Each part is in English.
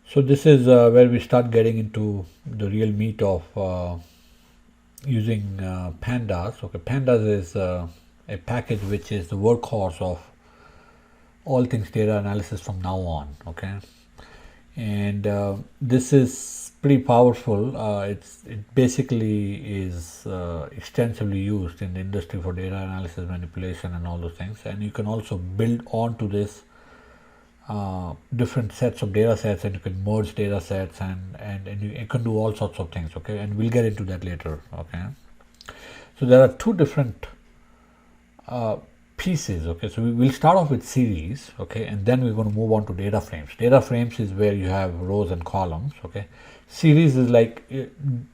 So this is where we start getting into the real meat of using pandas. Okay, pandas is a package which is the workhorse of all things data analysis from now on. Okay, and this is pretty powerful. It basically is extensively used in the industry for data analysis, manipulation, and all those things. And you can also build onto this different sets of data sets, and you can merge data sets, and you can do all sorts of things. Okay, and we'll get into that later. Okay, so there are two different pieces. Okay, so we will start off with series. Okay, and then we're going to move on to data frames. Data frames is where you have rows and columns. Okay, series is like,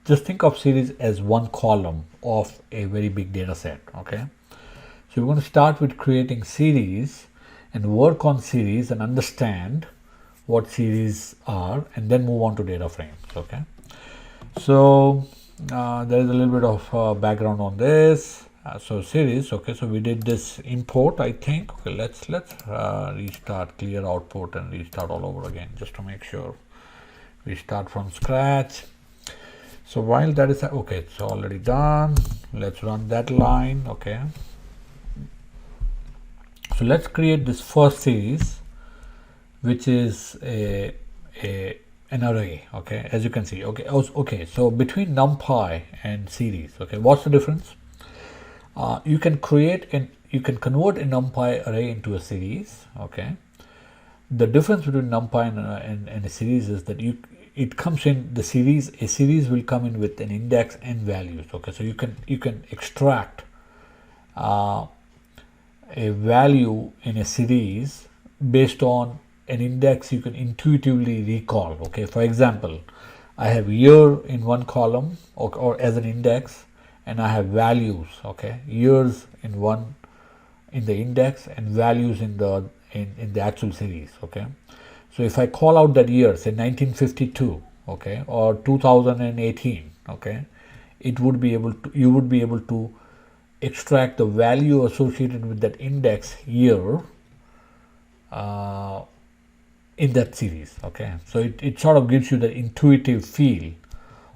just think of series as one column of a very big data set. Okay, so we're going to start with creating series and work on series and understand what series are, and then move on to data frames. Okay, so there is a little bit of background on this. So series. Okay, so we did this import, I think. Okay, let's restart, clear output, and restart all over again, just to make sure we start from scratch. So while that is okay, it's already done. Let's run that line. Okay, so let's create this first series, which is an array. Okay, as you can see. Okay, okay, so between numpy and series, okay, what's the difference? You can convert a numpy array into a series. Okay, the difference between numpy and a series is that it comes in the series. A series will come in with an index and values. Okay, so you can extract a value in a series based on an index you can intuitively recall. Okay, for example, I have year in one column or as an index, and I have values. Okay, years in the index and values in the actual series. Okay, so if I call out that year, say 1952, okay, or 2018, okay, you would be able to extract the value associated with that index year in that series. Okay, so it sort of gives you the intuitive feel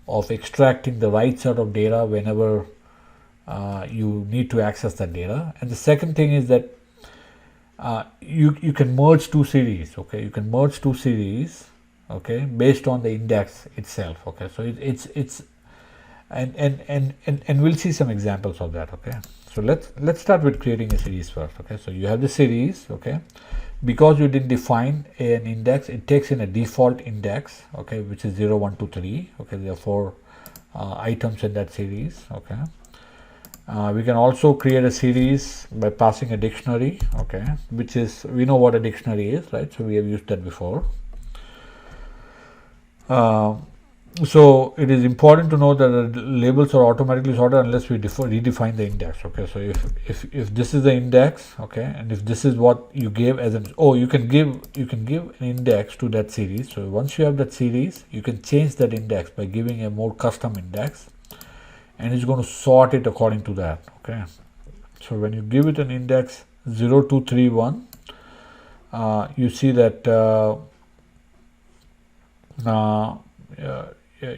of extracting the right set of data whenever you need to access that data. And the second thing is that you can merge two series. Okay, you can merge two series, okay, based on the index itself. Okay, so it's and we'll see some examples of that. Okay, so let's start with creating a series first. Okay, so you have the series. Okay, because you didn't define an index, it takes in a default index. Okay, which is 0 1 2 3. Okay, there are 4 items in that series. Okay, we can also create a series by passing a dictionary. Okay, which is, we know what a dictionary is, right? So we have used that before. So it is important to know that the labels are automatically sorted unless we redefine the index. Okay, so if this is the index, okay, and if this is what you gave as an, you can give an index to that series. So once you have that series, you can change that index by giving a more custom index, and it's going to sort it according to that. Okay, so when you give it an index 0 2 3 1, you see that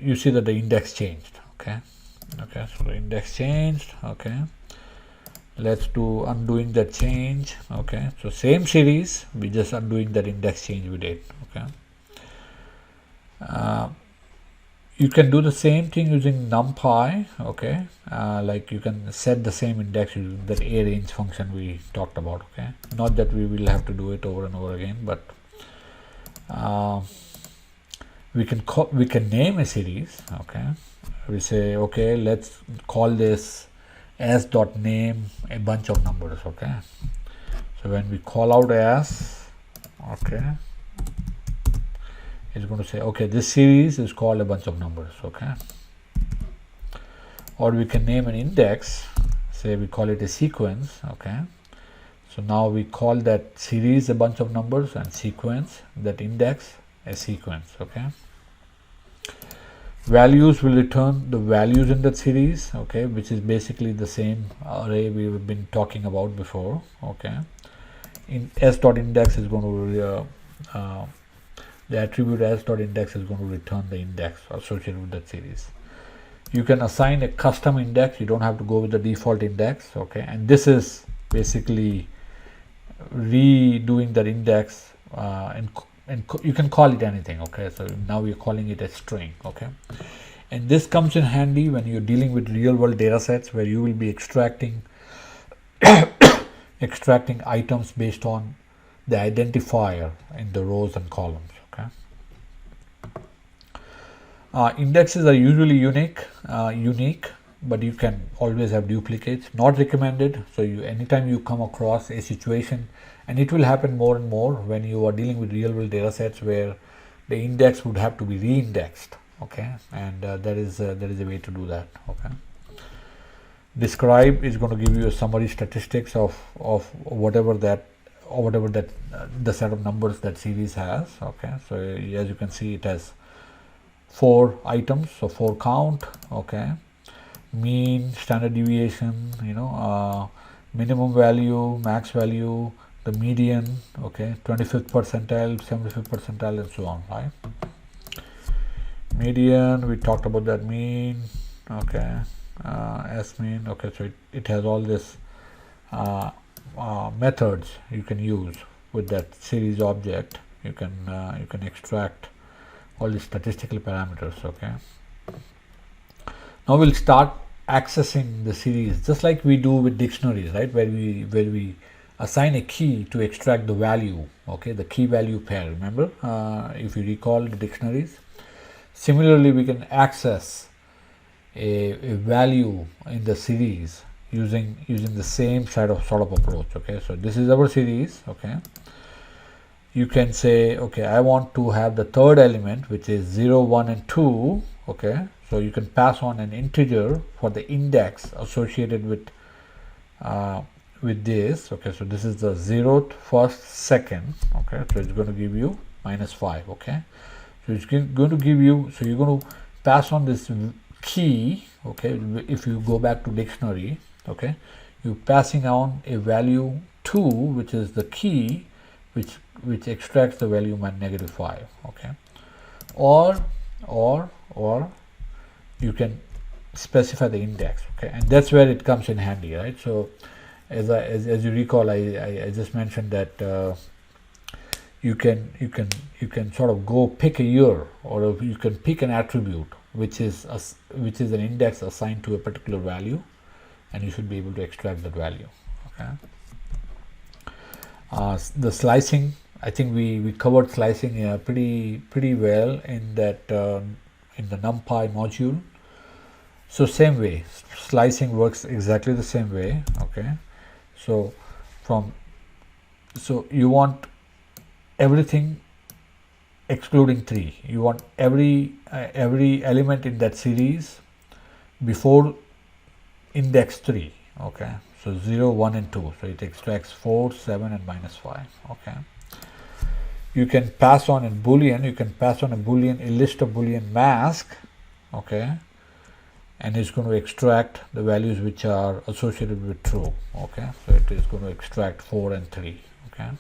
you see that the index changed. Okay, so the index changed. Okay, let's do undoing that change. Okay, so same series, we just undoing that index change we did. Okay, you can do the same thing using numpy. Okay, like you can set the same index using that arange function we talked about. Okay, not that we will have to do it over and over again, but we can name a series. Okay, we say, okay, let's call this as.name a bunch of numbers. Okay, so when we call out as, okay, it's going to say, okay, this series is called a bunch of numbers. Okay, or we can name an index, say we call it a sequence. Okay, so now we call that series a bunch of numbers and sequence, that index, a sequence. Okay, values will return the values in that series. Okay, which is basically the same array we've been talking about before. Okay, in s.index is going to the attribute s.index is going to return the index associated with that series. You can assign a custom index. You don't have to go with the default index. Okay, and this is basically redoing that index, and you can call it anything. Okay, so now we're calling it a string. Okay, and this comes in handy when you're dealing with real world data sets where you will be extracting items based on the identifier in the rows and columns. Okay, indexes are usually unique, but you can always have duplicates. Not recommended. So anytime you come across a situation, and it will happen more and more when you are dealing with real world data sets where the index would have to be re-indexed. Okay, and there is a way to do that. Okay, describe is going to give you a summary statistics of whatever that the set of numbers that series has. Okay, so as you can see, it has 4 items, so 4 count. Okay, mean, standard deviation, minimum value, max value, the median. Okay, 25th percentile, 75th percentile, and so on. Right, median, we talked about that. Mean, okay, s mean. Okay, so it has all this methods you can use with that series object. You can extract all the statistical parameters. Okay, now we'll start accessing the series just like we do with dictionaries, right, where we assign a key to extract the value. Okay, the key value pair, remember, if you recall the dictionaries. Similarly, we can access a value in the series using the same sort of approach. Okay, so this is our series. Okay, you can say, okay, I want to have the third element, which is 0, 1, and 2. Okay, so you can pass on an integer for the index associated with this. Okay, so this is the 0th, 1st, 2nd. Okay, so it's going to give you -5. Okay, so it's going to give you, so you're going to pass on this key. Okay, if you go back to dictionary, okay, you're passing on a value 2, which is the key which extracts the value -5. Okay, or you can specify the index. Okay, and that's where it comes in handy, right? So as you recall, I just mentioned that you can sort of go pick a year, or you can pick an attribute which is an index assigned to a particular value, and you should be able to extract that value. Okay, the slicing, I think we covered slicing pretty well in that in the NumPy module. So same way, slicing works exactly the same way. Okay, so you want everything excluding 3. You want every element in that series before index 3. Okay, so 0, 1, and 2. So it extracts 4, 7, and -5. Okay, you can pass on a boolean. You can pass on a list of boolean mask. Okay, and it's going to extract the values which are associated with true. Okay, so it is going to extract 4 and 3. Okay,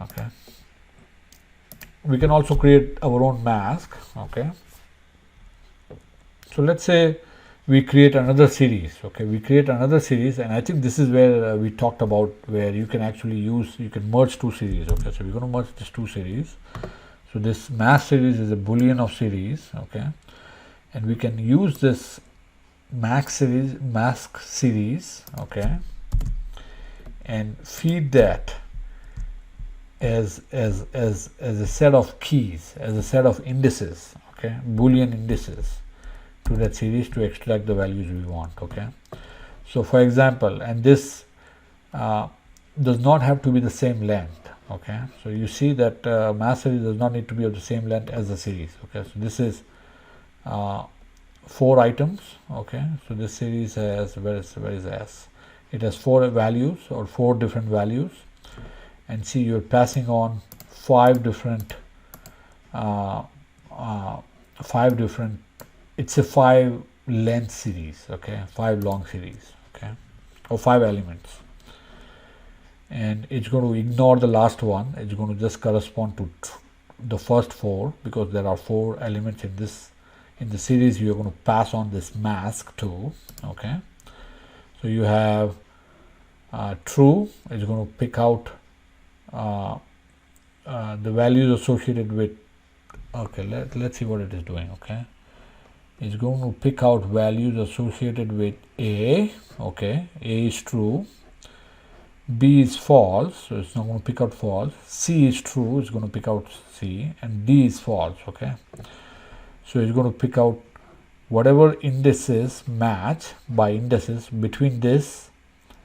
okay, we can also create our own mask. Okay, so let's say we create another series. Okay, we create another series, and I think this is where we talked about where you can actually you can merge 2 series. Okay, so we're going to merge these 2 series. So this mask series is a boolean of series. Okay, and we can use this mask series. Okay, and feed that as a set of keys, as a set of indices. Okay, boolean indices to that series to extract the values we want. Okay, so for example, and this does not have to be the same length. Okay, so you see that mask series does not need to be of the same length as the series. Okay, so this is 4 items. Okay, so this series has, where is S? It has 4 values, or 4 different values, and see, you're passing on 5 different it's a 5 length series. Okay, 5 long series. Okay, or 5 elements. and it's going to ignore the last one. It's going to just correspond to the first 4, because there are 4 elements in the series you're going to pass on this mask to. Okay, so you have true. It's going to pick out the values associated with, okay, let's see what it is doing. Okay, it's going to pick out values associated with A. Okay, A is true, B is false, so it's not going to pick out false. C is true, it's going to pick out C, and D is false. Okay, so it's going to pick out whatever indices match by indices between this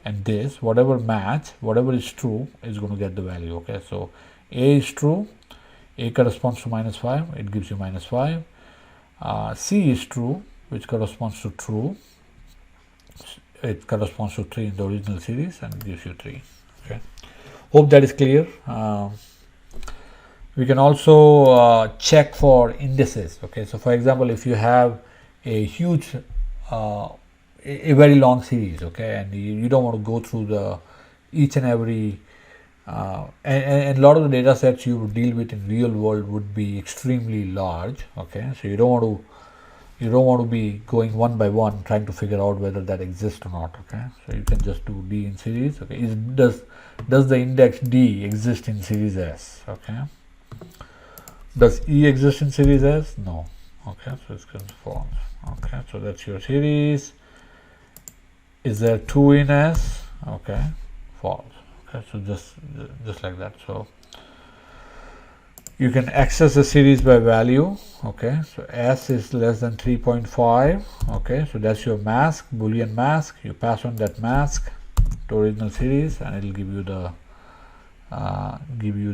and this. Whatever match, whatever is true, is going to get the value. Okay, so A is true, A corresponds to -5, it gives you -5. C is true, which corresponds to true, it corresponds to 3 in the original series, and gives you 3. Okay, hope that is clear. We can also check for indices. Okay, so for example, if you have a huge a very long series, okay, and you don't want to go through the each and every and a lot of the data sets you would deal with in real world would be extremely large. Okay, so you don't want to be going one by one trying to figure out whether that exists or not. Okay, so you can just do D in series. Okay, does the index D exist in series S? Okay, does E exist in series S? No. Okay, so it's false. Okay, so that's your series. Is there 2 in S? Okay, false. Okay, so just like that. So you can access the series by value. Okay, so S is less than 3.5. Okay, so that's your mask, Boolean mask. You pass on that mask to original series, and it will give you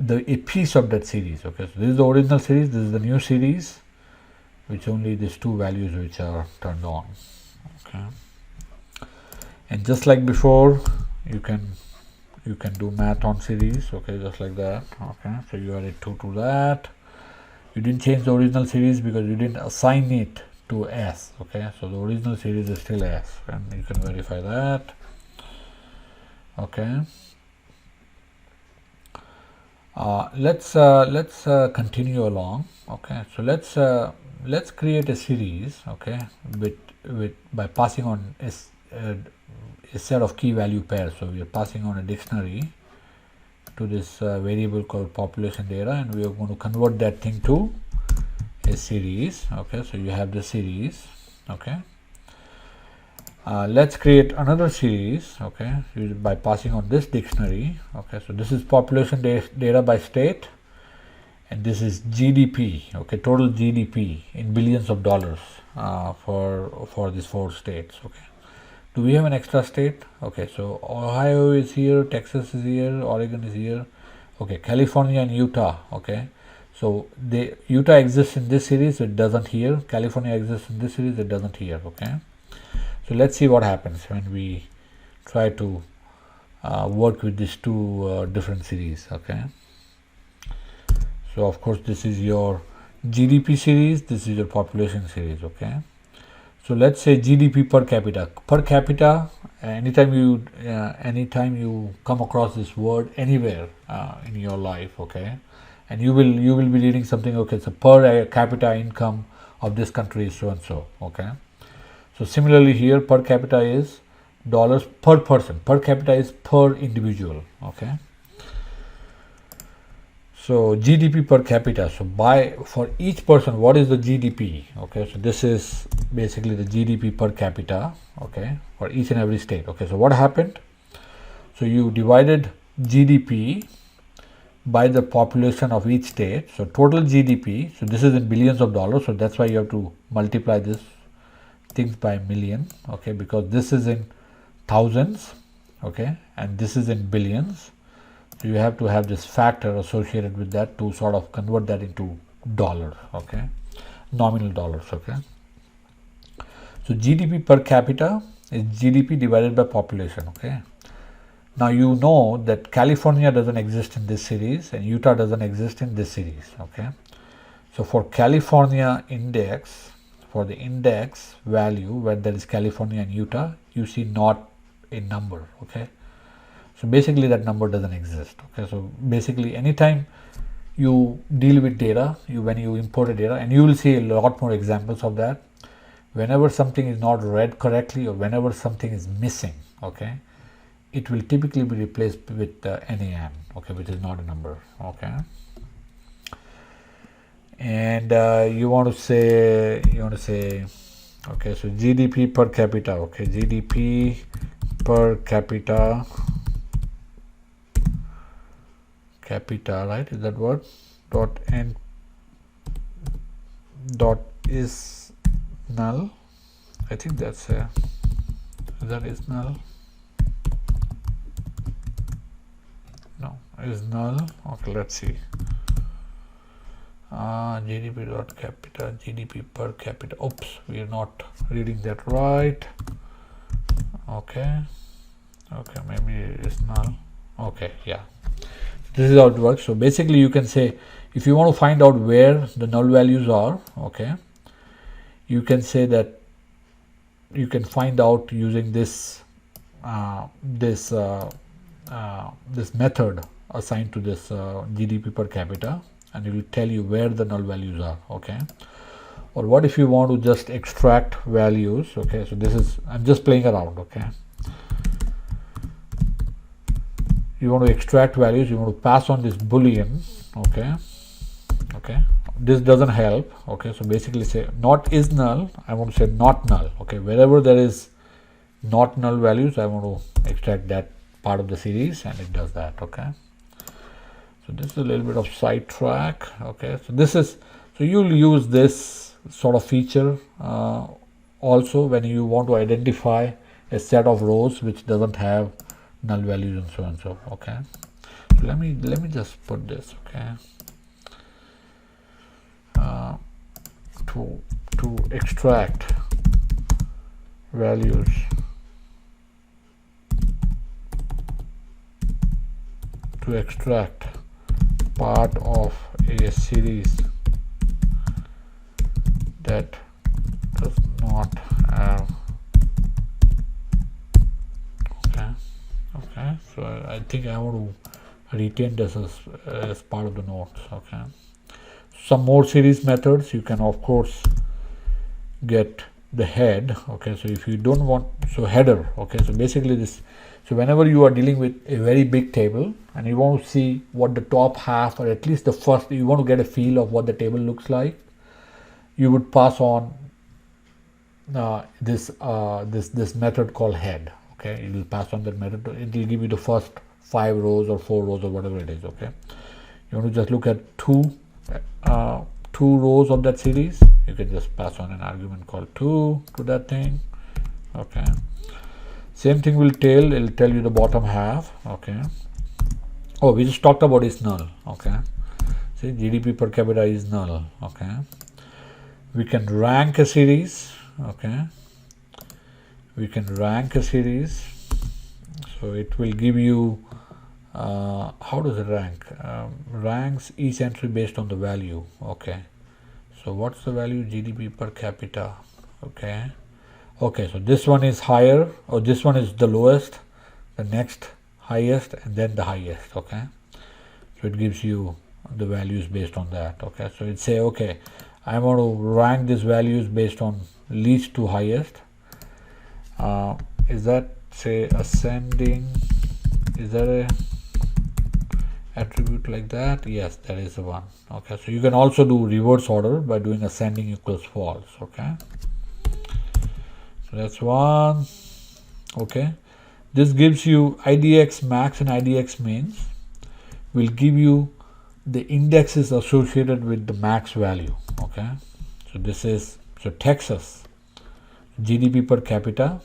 a piece of that series. Okay, so this is the original series, this is the new series, which only these 2 values which are turned on. Okay, and just like before, you can do math on series. Okay, just like that. Okay, so you added 2 to that. You didn't change the original series because you didn't assign it to S. Okay, so the original series is still S, and you can verify that. Okay, let's continue along. Okay, so let's create a series. Okay, by passing on a set of key value pairs. So we are passing on a dictionary to this variable called population data, and we are going to convert that thing to a series. Okay, so you have the series. Okay, let's create another series. Okay, by passing on this dictionary. Okay, so this is population data by state, and this is GDP. Okay, total GDP in billions of dollars for these 4 states. Okay, do we have an extra state? Okay, so Ohio is here, Texas is here, Oregon is here. Okay, California and Utah. Okay, so Utah exists in this series, it doesn't here. California exists in this series, it doesn't here. Okay, so let's see what happens when we try to work with these 2 different series. Okay, so of course this is your GDP series, this is your population series. Okay, so let's say GDP per capita. Per capita, anytime you come across this word anywhere in your life, okay, and you will be reading something. Okay, so per capita income of this country is so and so. Okay, so similarly here, per capita is dollars per person. Per capita is per individual. Okay, so GDP per capita. So for each person, what is the GDP? Okay, so this is basically the GDP per capita. Okay, for each and every state. Okay, so what happened? So you divided GDP by the population of each state. So total GDP. So this is in billions of dollars. So that's why you have to multiply this things by million. Okay, because this is in thousands. Okay, and this is in billions. So you have to have this factor associated with that to sort of convert that into dollars. Okay, nominal dollars. Okay, so GDP per capita is GDP divided by population. Okay, now you know that California doesn't exist in this series and Utah doesn't exist in this series. Okay, so for California index, for the index value where there is California and Utah, you see not a number. Okay, so basically that number doesn't exist. Okay, so basically anytime you deal with data, when you import a data, and you will see a lot more examples of that, whenever something is not read correctly or whenever something is missing, okay, it will typically be replaced with NaN, okay, which is not a number. Okay, and you want to say okay, so GDP per capita. Okay, GDP per capita, right? Is that word? Dot n dot is null. I think that's that is null. No, is null. Okay, let's see. GDP dot capita, GDP per capita. Oops, we are not reading that right. Okay, maybe it's null. Okay, yeah, this is how it works. So basically you can say, if you want to find out where the null values are, okay, you can say that you can find out using this this method assigned to this GDP per capita, and it will tell you where the null values are. Okay, or what if you want to just extract values? Okay, so this is, I'm just playing around. Okay, you want to extract values, you want to pass on this boolean. Okay, this doesn't help. Okay, so basically say not is null, I want to say not null. Okay, wherever there is not null values, I want to extract that part of the series, and it does that. Okay, so this is a little bit of sidetrack. Okay, so this is, so you'll use this sort of feature also when you want to identify a set of rows which doesn't have null values and so and so. Okay, so let me just put this. Okay, to extract values part of a series that does not have. Okay, so I think I want to retain this as part of the notes. Okay, some more series methods. You can of course get the head. Okay, so if you don't want, so header. Okay, so basically this, so whenever you are dealing with a very big table and you want to see what the top half, or at least the first, you want to get a feel of what the table looks like, you would pass on this method called head. Okay, it will pass on that method. It will give you the first 5 rows or 4 rows or whatever it is. Okay, you want to just look at two rows of that series, you can just pass on an argument called 2 to that thing. Okay, same thing will tell, it'll tell you the bottom half. Okay, oh, we just talked about is null. Okay, see, GDP per capita is null. Okay, we can rank a series. Okay, we can rank a series, so it will give you how does it rank? Ranks each entry based on the value. Okay, so what's the value? GDP per capita. Okay, so this one is higher, or this one is the lowest, the next highest, and then the highest. Okay, so it gives you the values based on that. Okay, so it say, okay, I want to rank these values based on least to highest. Is that, say, ascending? Is that a attribute like that? Yes, that is the one. Okay, so you can also do reverse order by doing ascending equals false. Okay, so that's one. Okay, this gives you IDX max and IDX mins will give you the indexes associated with the max value. Okay, so this is, so Texas GDP per capita,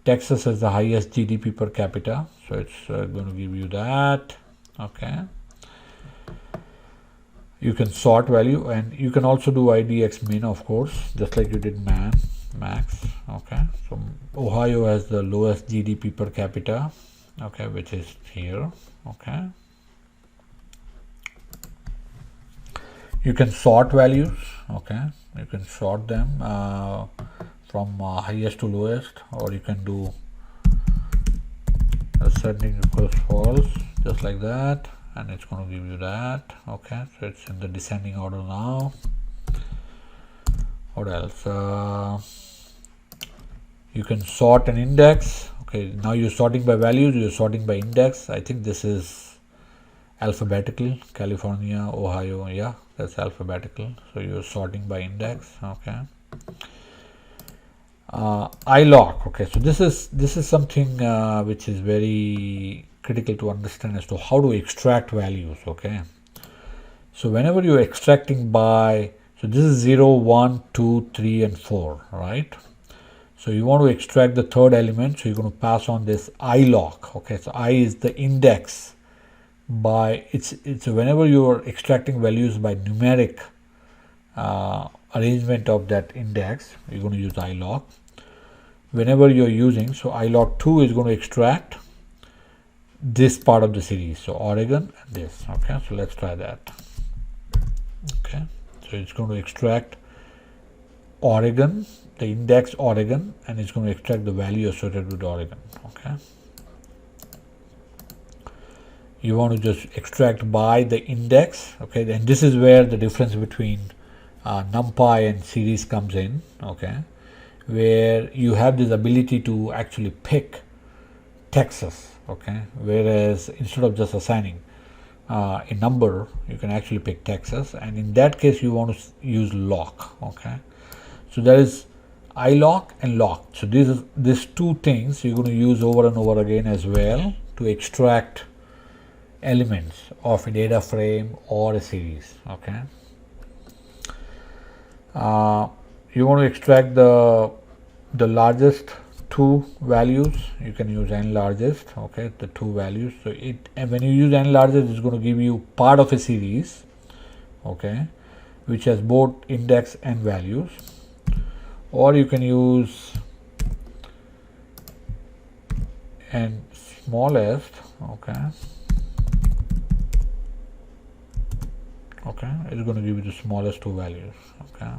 Texas has the highest GDP per capita, so it's going to give you that. Okay, you can sort value, and you can also do IDX min, of course, just like you did max. Okay, so Ohio has the lowest GDP per capita. Okay, which is here. Okay, you can sort values. Okay, You can sort them from highest to lowest, or you can do ascending equals false, just like that, and it's going to give you that. Okay, so it's in the descending order now. What else? You can sort an index. Okay, now you're sorting by values, you're sorting by index. I think this is alphabetical. California, Ohio, yeah, that's alphabetical. So you're sorting by index. Okay. iLock. Okay, so this is something which is very critical to understand as to how to extract values. Okay, so whenever you're extracting by, so this is 0, 1, 2, 3 and 4, right? So you want to extract the third element, so you're going to pass on this iLock. Okay, so I is the index by it's whenever you're extracting values by numeric arrangement of that index, you're going to use iLock. Whenever you're using, so iLock 2 is going to extract this part of the series, so Oregon and this. Okay, so let's try that. Okay, so it's going to extract Oregon, the index Oregon, and it's going to extract the value associated with Oregon. Okay, you want to just extract by the index. Okay, and this is where the difference between NumPy and series comes in. Okay, where you have this ability to actually pick Texas. Okay, whereas instead of just assigning a number, you can actually pick Texas, and in that case you want to use lock. Okay, so there is iLock and lock. So these two things you're going to use over and over again as well to extract elements of a data frame or a series. Okay, you want to extract the largest two values. You can use n largest. Okay, the two values. So and when you use n largest, it's going to give you part of a series. Okay, which has both index and values. Or you can use n smallest. Okay, it's going to give you the smallest two values. Okay.